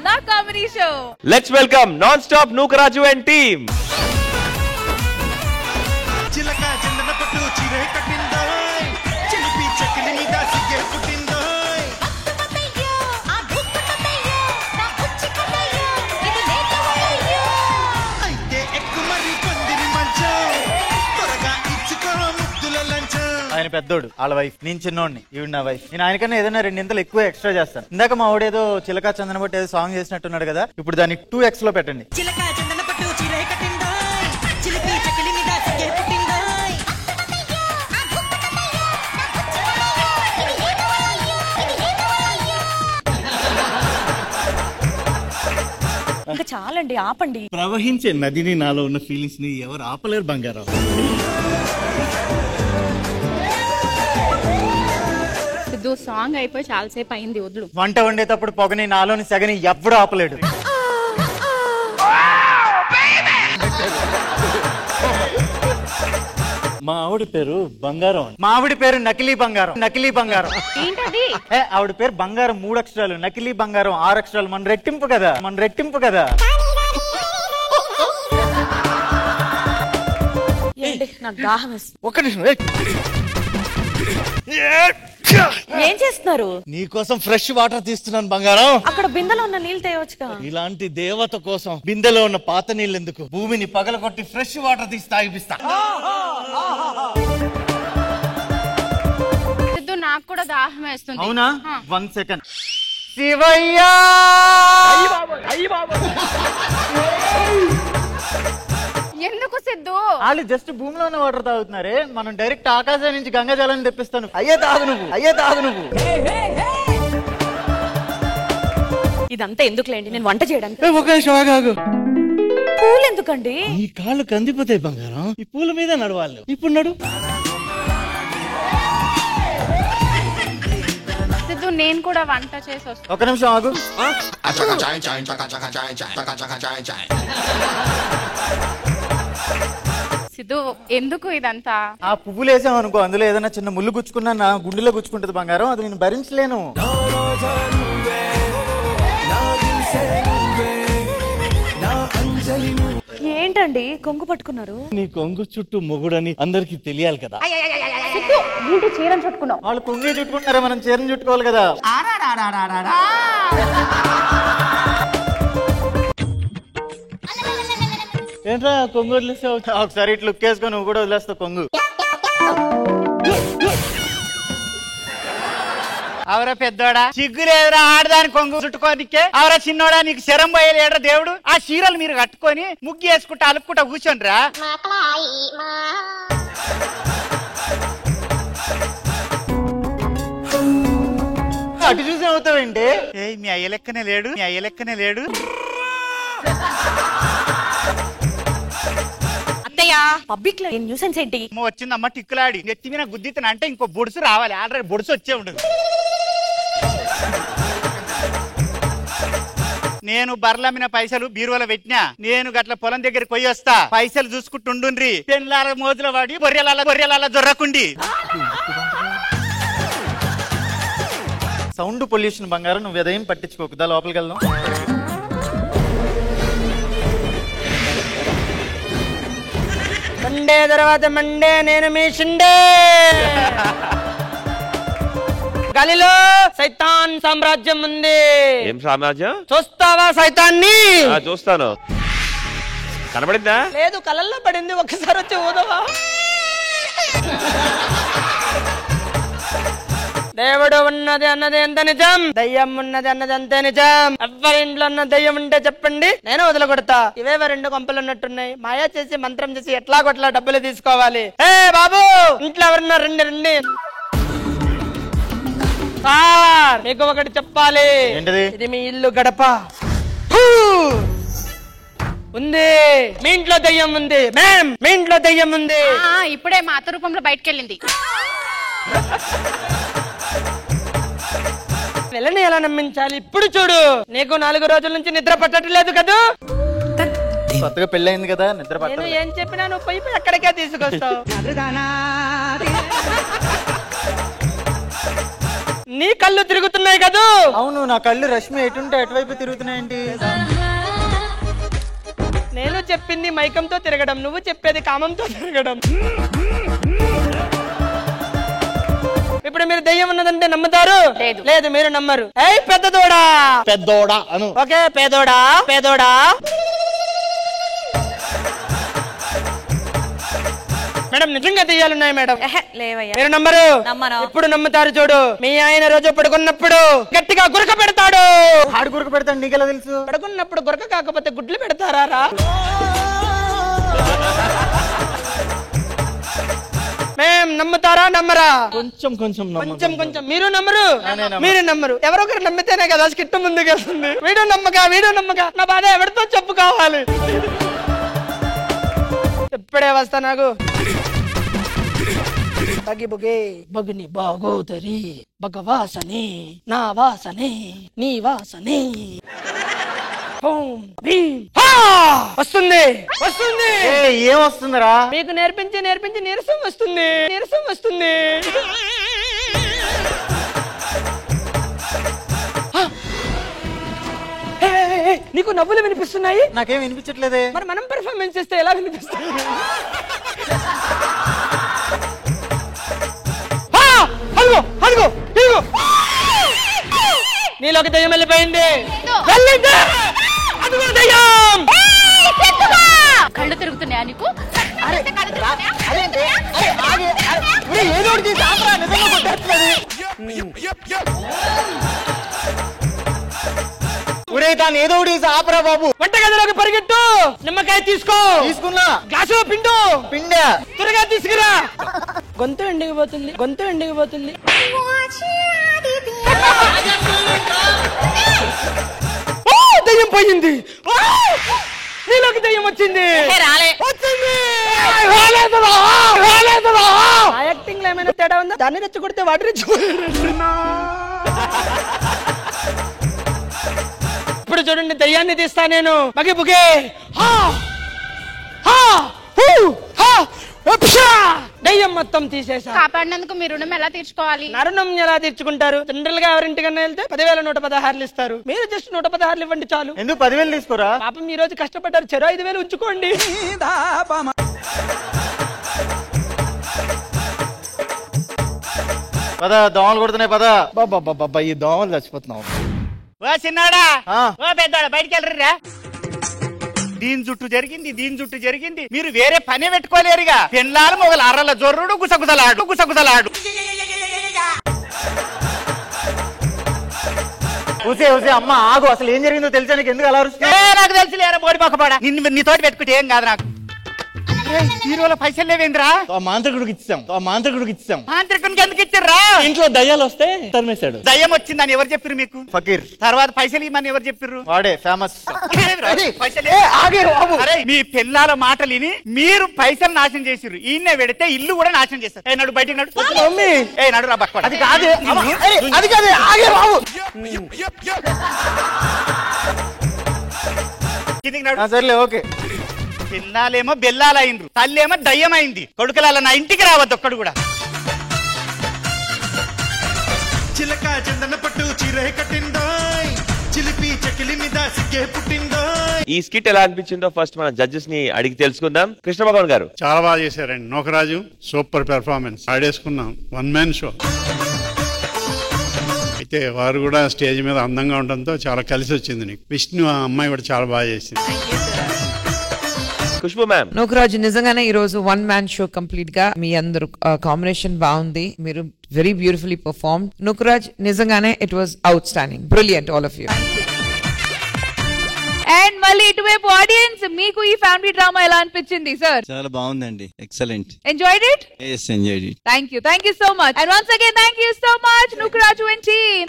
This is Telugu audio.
నా comedy show. Let's welcome non stop Nookaraju and team. చిలక చందన పట్టు చిరే కట్టిందోయ్, చిలిపి చెక్కిలి మీద సిగ్గే పుట్టిందోయ్. ఆ దుఃఖతయ్యో నా పుచ్చికతయ్యో ఇది లేకవయ్యో. అయితే ఎక్కు మరి పందిరి మంచం, త్వరగా ఇచ్చుకో ముద్దుల లంచం. ఆయన పెద్దోడు, వాళ్ళ వైఫ్, నేను చిన్నోడిని, ఈవిడ నా వైఫ్. నేను ఆయనకన్నా ఏదైనా రెండింతలు ఎక్కువ ఎక్స్ట్రా చేస్తాను. ఇందాక మా వాడేదో చిలకా చందన బట్టి ఏదో సాంగ్ చేసినట్టున్నాడు కదా, ఇప్పుడు దాన్ని 2x లో పెట్టండి. చిలక చందన పట్టు చిరే కట్టిందోయ్, చిలిపి చెక్కిలి మీద సిగ్గే పుట్టిందోయ్. ఆ దుఃఖతయ్యో నా పుచ్చికతయ్యో ఇది లేకవయ్యో ఇది లేకవయ్యో. ఇంకా చాలండి, ఆపండి. ప్రవహించే నదిని నాలో ఉన్న ఫీలింగ్స్ ని ఎవరు ఆపలేరు బంగారం. సిద్ధు సాంగ్ అయిపోయి చాలాసేపు అయింది, వదులు. వంట వండేటప్పుడు పొగని నాలోని సెగని ఎవ్వడు ఆపలేడు. మా ఆవిడ పేరు బంగారం. మా ఆవిడ పేరు నకిలీ బంగారం. నకిలీ బంగారం ఏంటది? ఆవిడ పేరు బంగారం 3 అక్షరాలు, నకిలీ బంగారం 6 అక్షరాలు. మన రెట్టింపు కదా, మన రెట్టింపు కదా. నాకు దాహం వేస్తుంది. ఒక్క నిమిషం. ఏం చేస్తున్నారు? నీకోసం ఫ్రెష్ వాటర్ తీస్తున్నాను బంగారం. అక్కడ బిందెలో ఉన్న నీళ్ళు తేవచ్చుగా. ఇలాంటి దేవత కోసం బిందెలో ఉన్న పాత నీళ్ళు ఎందుకు? భూమిని పగలగొట్టి ఫ్రెష్ వాటర్ తీసి తాగిపిస్తా. సిద్ధు నాకు కూడా దాహం వేస్తుంది. అవునా? 1 సెకండ్. శివయ్యా, ఎందుకు సిద్ధు? వాళ్ళు జస్ట్ భూమిలో ఉన్న వాటర్ తాగుతున్నారే, మనం డైరెక్ట్ ఆకాశం నుంచి గంగా జలాన్ని తెప్పిస్తాను. అయ్యే తాగు నువ్వు, అయ్యే తాగు నువ్వు. ఇదంతా ఎందుకులేండి, నేను వంట చేయడానికి. ఒక నిమిషం ఆగు. పూలు ఎందుకండి? ఈ కాళ్ళు కందిపోతాయి బంగారం, ఈ పూల మీద నడవాలి. ఇప్పుడు నడు. సిద్ధు నేను కూడా వంట చేసి వస్తాను. ఒక నిమిషం ఆగు. సిద్ధు ఎందుకు ఇదంతా? ఆ పువ్వులు వేసామనుకో, అందులో ఏదైనా చిన్న ముళ్ళు గుచ్చుకున్నా నా గుండెలో గుచ్చుకుంటది బంగారం, అది నేను భరించలేను. ఏంటండి కొంగు పట్టుకున్నారు? నీ కొంగు చుట్టూ మొగుడని అందరికి తెలియాలి కదా. సిద్ధు ఏంటి చీరను చుట్టుకున్నావు? వాళ్ళు కొంగే చుట్టుకుంటారా, మనం చీరను చుట్టుకోవాలి కదా. ఏంట్రా కొంగు వదిలేసావు? ఒకసారి ఇట్లా లుక్ వేసుకొని నువ్వు కూడా వదిలేస్తావు కొంగు. అవరా పెద్దోడా, సిగ్గులేదురా ఆడదాని కొంగు చుట్టుకోనికే? అవరా చిన్నోడా, నీకు శరం పోయలేడరా దేవుడు? ఆ చీరలు మీరు కట్టుకొని ముగ్గు వేసుకుంటా అలుపుకుంటా కూర్చోండిరా. అటు చూసి అవుతావేంటి? ఏ మీ అయ్య లెక్కనే లేడు, మీ అయ్య లెక్కనే లేడు. పబ్లిక్ లో న్యూసెన్స్ ఏంటి? వచ్చిందమ్మ టిక్కులాడి నెత్తి మీద గుద్దితన అంటే ఇంకో బొడుసు రావాలి. ఆల్రెడీ బొడుసు వచ్చే ఉండదు. నేను బర్లమ్మిన పైసలు బీరువాలో పెట్టినా, నేను గట్ల పొలం దగ్గరికి పోయి వస్తా, పైసలు చూసుకుంటుండ్రి. పెళ్ళాల మోజుల వాడి బొర్రెల దొరకుండి. సౌండ్ పొల్యూషన్ బంగారం, నువ్వు ఏదేం పట్టించుకోకుదా, లోపలికి వెళ్దాం. మండే తర్వాత మండే నేను మీ షిండే. గలిలో సైతాన్ సామ్రాజ్యం ఉంది. ఏం సామ్రాజ్యం? చూస్తావా సైతాన్ని? చూస్తాను. కనబడిందా? లేదు, కలల్లో పడింది. ఒక్కసారి వచ్చి ఊదవా. దేవుడు ఉన్నది అన్నది ఎంత నిజం, దయ్యం ఉన్నది అన్నది అంతే నిజం. ఎవరింట్లో ఉన్న దయ్యం ఉంటే చెప్పండి, నేను వదలగొడతా. ఇవేవో 2 కొంపలు ఉన్నట్టున్నాయి. మాయా చేసి మంత్రం చేసి ఎట్లాగొట్లా డబ్బులు తీసుకోవాలి. ఏ బాబు, ఇంట్లో ఎవరన్నా రండి రండి. సార్ మీకు ఒకటి చెప్పాలి. ఏంటది? ఇది మీ ఇల్లు గడప ఉంది, మీ ఇంట్లో దయ్యం ఉంది. మేం మీ ఇంట్లో దయ్యం ఉంది. ఇప్పుడే మా అత్త రూపంలో బయటకెళ్ళింది. వెళ్ళని ఎలా నమ్మించాలి? ఇప్పుడు చూడు, నీకు 4 రోజుల నుంచి నిద్ర పట్టట్లేదు కదా. కొత్తగా పెళ్ళయింది కదా, నిద్ర నేను పట్టదు. ఏం చెప్పినా నువ్వు పోయి ఎక్కడికే తీసుకొస్తావు. నీ కళ్ళు తిరుగుతున్నాయి కదూ? అవును, నా కళ్ళు రష్మి ఎటుంటే అటువైపు తిరుగుతున్నాయండి. నేను చెప్పింది మైకంతో తిరగడం, నువ్వు చెప్పేది కామంతో తిరగడం. ఇప్పుడు మీరు దెయ్యం ఉన్నదంటే నమ్ముతారు? లేదు, మీరు నమ్మరు. ఏయ్ పెద్దదోడా, పెద్దోడా అను. ఓకే పేదోడా, పేదోడా. మేడం నిజంగా దెయ్యాలున్నాయి మేడం. లేవయ్యా. మీరు నమ్మరు? నమ్మను. ఇప్పుడు నమ్ముతారు చూడు. మీ ఆయన రోజు పడుకున్నప్పుడు గట్టిగా గురక పెడతాడు. ఆడు గురక పెడతాడు, నీకెలా తెలుసు? పడుకున్నప్పుడు గురక కాకపోతే గుడ్లు పెడతారా? మేం నమ్ముతారా నమ్మరా? కొంచెం కొంచెం కొంచెం కొంచెం. మీరు నమ్మరు? మీరు నమ్మరు. ఎవరొకరు నమ్మితేనే కదా స్కిట్ ముందుకు వెళ్తుంది. వీడు నమ్మక నా బాధ ఎవరితో చెప్పుకోవాలి? ఇప్పుడే వస్తా నాకు. బగి బుగే బగుని బాగోదరి భగవాసనే నా వాసనే నీ వాసనే. వస్తుంది వస్తుంది. ఏం వస్తుందిరా? మీకు నేర్పించి నీరసం వస్తుంది. నీకు నవ్వులు వినిపిస్తున్నాయి, నాకేం వినిపించట్లేదే. మరి మనం పెర్ఫార్మెన్స్ చేస్తే ఎలా వినిపిస్తుంది? నీలోకి దయ్యం వెళ్ళిపోయింది. అదిగో దయ్యం. కళ్ళు తిరుగుతున్నాయా నీకు? దాన్ని ఏదో ఒకటి ఆపరా బాబు. వంటగదిలోకి పరిగెట్టు. నిమ్మకాయ తీసుకున్నా. గ్లాసులో పిండా త్వరగా తీసుకురా. గొంతు ఎండిగిపోతుంది. దయ్యం పోయింది. నీలోకి దయ్యం వచ్చింది. యాక్టింగ్ లో ఏమైనా తేడా ఉందా? దాన్ని రెచ్చగొడితే వాటి రెచ్చగొడుతున్నా. ఇప్పుడు చూడండి, దయ్యాన్ని తీస్తా నేను. బగే బుగే దయ్యం మొత్తం తీసేసా. కాపాడినందుకు మీ రుణం ఎలా తీర్చుకోవాలి? నరుణం ఎలా తీర్చుకుంటారు? జనరల్ గా ఎవరింటికన్నా వెళ్తే 10,116 ఇస్తారు. మీరు జస్ట్ 116 ఇవ్వండి చాలు. ఎందుకు 10,000 తీసుకోరా? పాపం ఈ రోజు కష్టపడ్డారు, చెరో 5,000 ఉంచుకోండి. పద, దోమలు కొడుతున్నాయి పద. బాబా ఈ దోమలు చచ్చిపోతున్నావు. ఓ చిన్నాడా, ఆ. ఓ పెద్దోడా, బయటికి వెళ్ళరా. దీని జుట్టు జరిగింది. మీరు వేరే పని పెట్టుకోలేరుగా. పెళ్ళాలు మొగలు అర్రల జొర్రుడు గుసగుసలాడు. ఊసే అమ్మ ఆగు, అసలు ఏం జరిగిందో తెలుసా నీకు? ఎందుకు అలా అరుస్తున్నావు? నాకు తెలిసి లేరా బోడి పక్కపడా. నీతోటి పెట్టుకుంటే ఏం కాదు నాకు. హీరోల పైసలు లేవేంద్రా? ఆ మాంత్రికుడికి ఇచ్చాం. మాంత్రికునికి ఎందుకు ఇచ్చారా? ఇంట్లో దయ్యాలు వస్తే తరిమేశాడు. దయ్యం వచ్చిందని ఎవరు చెప్పారు మీకు? ఫకీర్. తర్వాత పైసలు ఇమ్మని ఎవరు చెప్పారు? వాడే ఫేమస్. మీ పిల్లల మాటలు విని మీరు పైసలు నాశనం చేసిర్రు. ఈయన పెడితే ఇల్లు కూడా నాశనం చేస్తారు. ఏ నడు, బయటికి నడు. నడు రా బక్క. అది కాదు, ఆగే బాబు. సర్లే, ఓకే. పిల్లాలేమో బెల్లాలైండ్రు, తల్లేమో దయ్యమైంది. కొడుకుల నా ఇంటికి రావద్దు ఒక్కడు కూడా. చిలక చందన పట్టు చీరే కట్టిందోయ్, చిలిపి చకిలి మీద సిగ్గే పుట్టిందోయ్. ఈ స్కిట్ ఎలా అనిపించిందో ఫస్ట్ మన జడ్జెస్ ని అడిగి తెలుసుకుందాం. కృష్ణ భగవాన్ గారు చాలా బాగా చేశారండి. Nukaraju super performance. ఆడేసుకున్నాం, 1 మ్యాన్ షో. అయితే వారు కూడా స్టేజ్ మీద అందంగా ఉండడంతో చాలా కలిసి వచ్చింది నీకు. విష్ణు ఆ అమ్మాయి కూడా చాలా బాగా చేసింది. ఖుష్బు మ్యామ్. నూకరాజు నిజంగానే ఈ రోజు 1 మ్యాన్ షో కంప్లీట్ గా మీ అందరు కాంబినేషన్ బాగుంది. మీరు వెరీ బ్యూటిఫుల్లీ పర్ఫార్మ్. నూకరాజ్ నిజంగానే it was outstanding, brilliant all of you. And మళ్ళీ ఇటువైపు ఆడియన్స్, మీకు ఈ ఫ్యామిలీ డ్రామా ఎలా అనిపించింది సార్? చాలా బాగుందండి, excellent. Enjoyed it? yes, enjoyed it. Thank you so much. And once again, thank you so much, Nukraju and team.